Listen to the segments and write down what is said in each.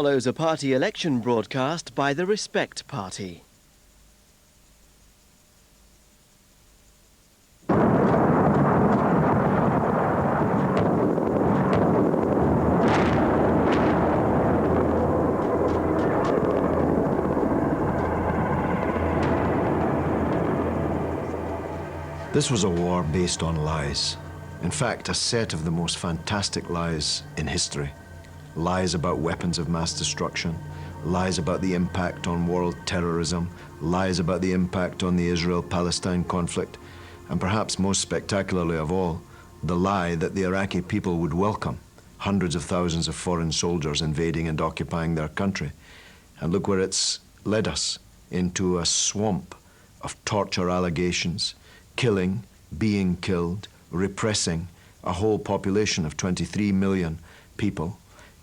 Follows a party election broadcast by the Respect Party. This was a war based on lies. In fact, a set of the most fantastic lies in history. Lies about weapons of mass destruction, lies about the impact on world terrorism, lies about the impact on the Israel-Palestine conflict, and perhaps most spectacularly of all, the lie that the Iraqi people would welcome hundreds of thousands of foreign soldiers invading and occupying their country. And look where it's led us, into a swamp of torture allegations, killing, being killed, repressing a whole population of 23 million people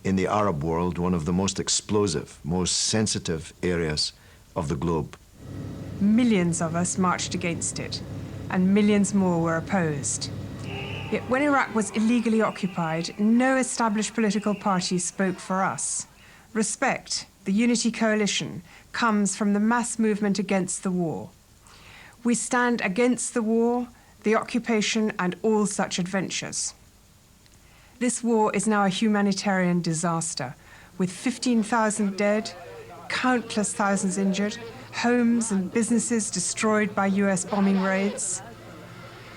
in the Arab world, one of the most explosive, most sensitive areas of the globe. Millions of us marched against it, and millions more were opposed. Yet when Iraq was illegally occupied, no established political party spoke for us. Respect, the Unity Coalition, comes from the mass movement against the war. We stand against the war, the occupation, and all such adventures. This war is now a humanitarian disaster, with 15,000 dead, countless thousands injured, homes and businesses destroyed by US bombing raids.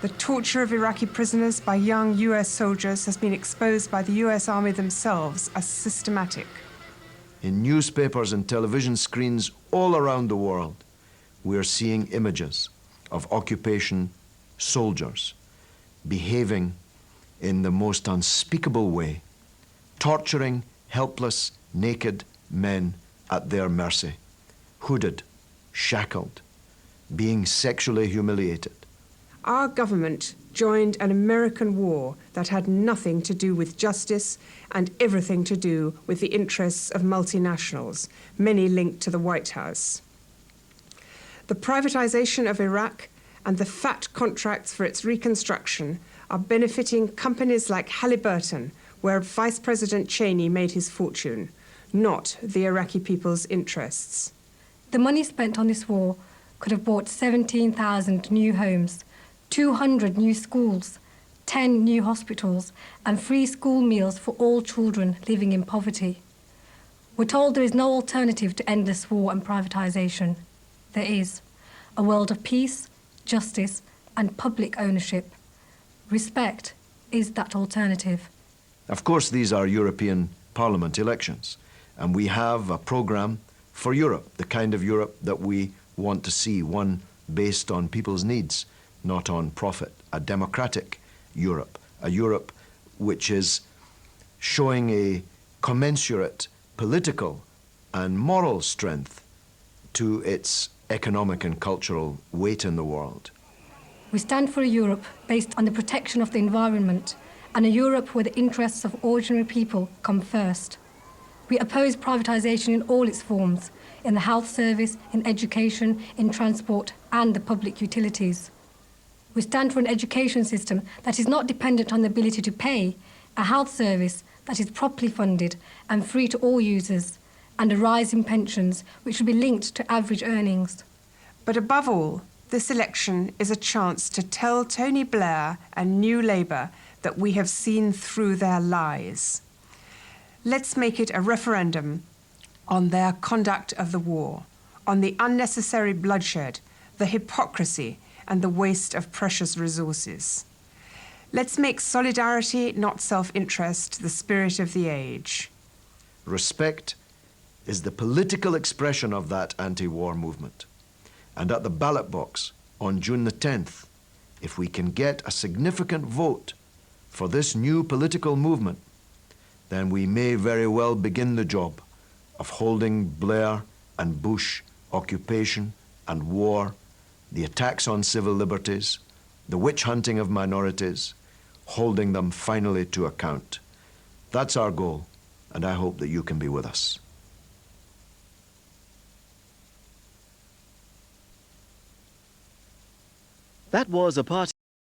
The torture of Iraqi prisoners by young US soldiers has been exposed by the US Army themselves as systematic. In newspapers and television screens all around the world, we are seeing images of occupation soldiers behaving in the most unspeakable way, torturing helpless, naked men at their mercy, hooded, shackled, being sexually humiliated. Our government joined an American war that had nothing to do with justice and everything to do with the interests of multinationals, many linked to the White House. The privatization of Iraq and the fat contracts for its reconstruction are benefiting companies like Halliburton, where Vice President Cheney made his fortune, not the Iraqi people's interests. The money spent on this war could have bought 17,000 new homes, 200 new schools, 10 new hospitals, and free school meals for all children living in poverty. We're told there is no alternative to endless war and privatization. There is a world of peace, justice, and public ownership. Respect is that alternative. Of course, these are European Parliament elections, and we have a program for Europe, the kind of Europe that we want to see, one based on people's needs, not on profit, a democratic Europe, a Europe which is showing a commensurate political and moral strength to its economic and cultural weight in the world. We stand for a Europe based on the protection of the environment and a Europe where the interests of ordinary people come first. We oppose privatisation in all its forms, in the health service, in education, in transport and the public utilities. We stand for an education system that is not dependent on the ability to pay, a health service that is properly funded and free to all users, and a rise in pensions which will be linked to average earnings. But above all, this election is a chance to tell Tony Blair and New Labour that we have seen through their lies. Let's make it a referendum on their conduct of the war, on the unnecessary bloodshed, the hypocrisy, and the waste of precious resources. Let's make solidarity, not self-interest, the spirit of the age. Respect is the political expression of that anti-war movement. And at the ballot box on June the 10th, if we can get a significant vote for this new political movement, then we may very well begin the job of holding Blair and Bush occupation and war, the attacks on civil liberties, the witch hunting of minorities, holding them finally to account. That's our goal, and I hope that you can be with us. That was a party